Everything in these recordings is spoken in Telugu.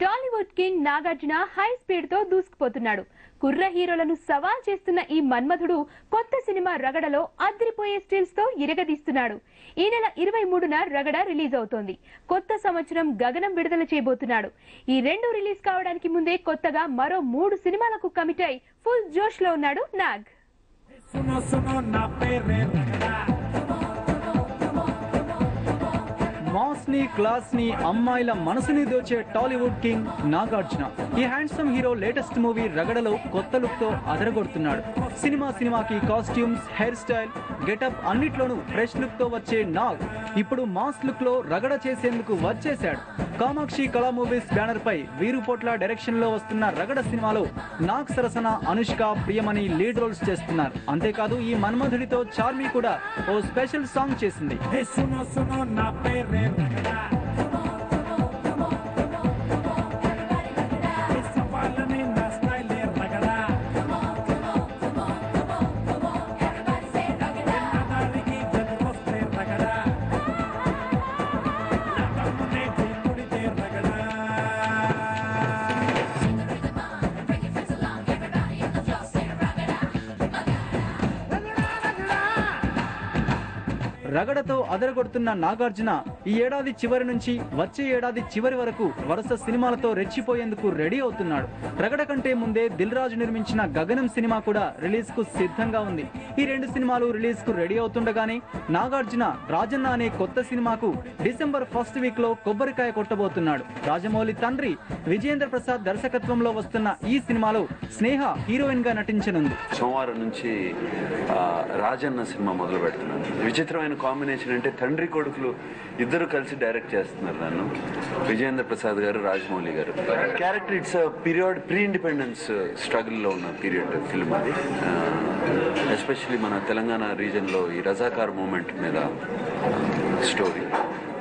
Tollywood king Nagarjuna high speed తో దూసుకుపోతున్నాడు. కుర్ర హీరోలను సవాల్ చేస్తున్న ఈ మన్మధుడు కొత్త సినిమా రగడలో అదిరిపోయే స్టిల్స్ తో ఇరగదీస్తున్నాడు. ఈ నెల 23న రగడ రిలీజ్ అవుతోంది. కొత్త సంవత్సరం గగనం విడుదల చేయబోతున్నాడు. ఈ రెండు రిలీజ్ కావడానికి ముందే కొత్తగా మరో 3 సినిమాలకు కమిట్ అయి ఫుల్ జోష్ లో ఉన్నాడు నాగ్. మాస్ ని క్లాస్ ని అమ్మాయిల మనసుని దోచే టాలీవుడ్ కింగ్ నాగార్జున ఈ హ్యాండ్సమ్ హీరో లేటెస్ట్ మూవీ రగడలో కొత్త లుక్ తో అదరగొడుతున్నాడు. సినిమాకి కాస్ట్యూమ్స్, హెయిర్ స్టైల్, గెటప్ అన్నిట్లోనూ ఫ్రెష్ లుక్ తో వచ్చే నాగ్ ఇప్పుడు మాస్ లుక్ లో రగడ చేసేందుకు వచ్చేశాడు. కామాక్షి కళా మూవీస్ బ్యానర్ పై వీరుపోట్ల డైరెక్షన్ లో వస్తున్న రగడ సినిమాలో నాగ్ సరసన అనుష్క, ప్రియమణి లీడ్ రోల్స్ చేస్తున్నారు. అంతేకాదు ఈ మన్మధుడితో చార్మి కూడా ఓ స్పెషల్ సాంగ్ చేసింది. రగడతో అదరగొడుతున్న నాగార్జున ఈ ఏడాది చివరి నుంచి వచ్చే ఏడాది చివరి వరకు వరుస సినిమాలతో రెచ్చిపోయేందుకు రెడీ అవుతున్నాడు. రగడ కంటే ముందే దిల్ రాజు నిర్మించిన గగనం సినిమా కూడా రిలీజ్ కు సిద్ధంగా ఉంది. ఈ 2 సినిమాలు రిలీజ్ కు రెడీ అవుతుండగానే నాగార్జున రాజన్న అనే కొత్త సినిమాకు డిసెంబర్ 1st వీక్ లో కొబ్బరికాయ కొట్టబోతున్నాడు. రాజమౌళి తండ్రి విజయేంద్ర ప్రసాద్ దర్శకత్వంలో వస్తున్న ఈ సినిమాలో స్నేహ హీరోయిన్ గా నటించనుంది. సోమవారం నుంచి రాజన్న సినిమా మొదలు పెడుతున్నాను. విచిత్రమైన కాంబినేషన్ అంటే తండ్రి కొడుకులు ఇద్దరు కలిసి డైరెక్ట్ చేస్తున్నారు. నన్ను విజయేంద్ర ప్రసాద్ గారు, రాజమౌళి గారు. Character it's period pre independence struggle లో ఉన్న పీరియడ్ ఫిల్మ్ అది. ఎస్పెషల్లీ మన తెలంగాణ రీజన్ లో ఈ రజాకార్ మూమెంట్ మీద story.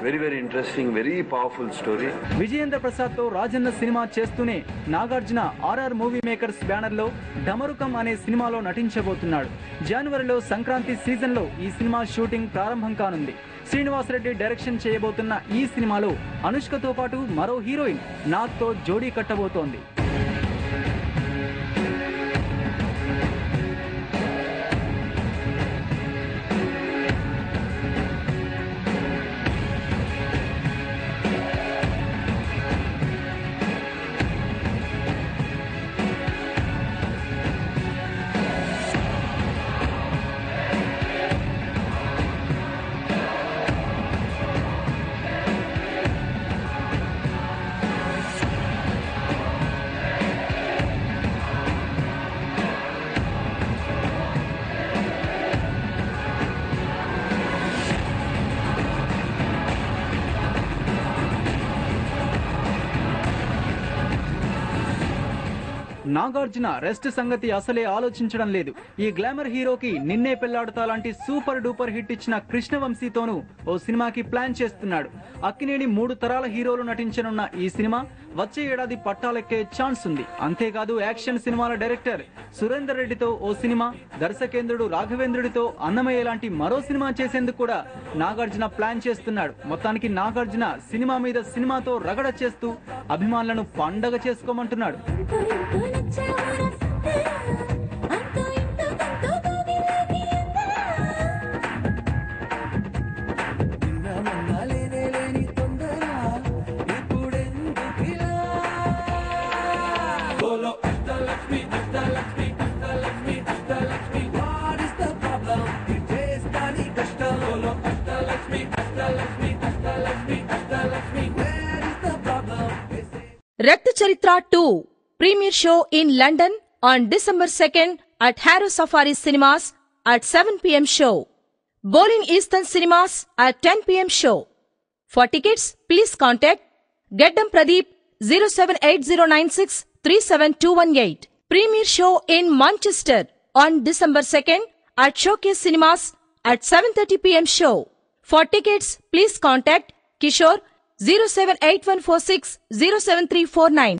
Very interesting, very powerful story. Vijayendra Prasad తో రాజన్న సినిమా చేస్తూనే Nagarjuna RR movie makers banner లో డమరుకం అనే సినిమాలో నటించబోతున్నాడు. జనవరిలో సంక్రాంతి సీజన్ లో ఈ సినిమా షూటింగ్ ప్రారంభం కానుంది. శ్రీనివాసరెడ్డి డైరెక్షన్ చేయబోతున్న ఈ సినిమాలో అనుష్కతో పాటు మరో హీరోయిన్ నాగ్ తో జోడీ కట్టబోతోంది. నాగార్జున రెస్ట్ సంగతి అసలే ఆలోచించడం లేదు. ఈ గ్లామర్ హీరోకి నిన్నే పెళ్లాడుతా లాంటి సూపర్ డూపర్ హిట్ ఇచ్చిన కృష్ణవంశీతోనూ ఓ సినిమాకి ప్లాన్ చేస్తున్నాడు. అక్కినేని 3 తరాల హీరోలు నటించనున్న ఈ సినిమా వచ్చే ఏడాది పట్టాలెక్కే ఛాన్స్ ఉంది. అంతేకాదు యాక్షన్ సినిమాల డైరెక్టర్ సురేందర్ రెడ్డితో ఓ సినిమా, దర్శకేంద్రుడు రాఘవేంద్రుడితో అన్నమయ్య లాంటి మరో సినిమా చేసేందుకు కూడా నాగార్జున ప్లాన్ చేస్తున్నాడు. మొత్తానికి నాగార్జున సినిమా మీద సినిమాతో రగడ చేస్తూ అభిమానులను పండగ చేసుకోమంటున్నాడు. Rakta Charitra 2 premiere show in London on December 2nd at Harrow Safari Cinemas at 7 p.m. show. Bowling Eastern Cinemas at 10 p.m. show. For tickets, please contact Geddam Pradeep 07809637218. Premiere show in Manchester on December 2nd at Showcase Cinemas at 7:30 p.m. show. For tickets, please contact Kishore 07814607349.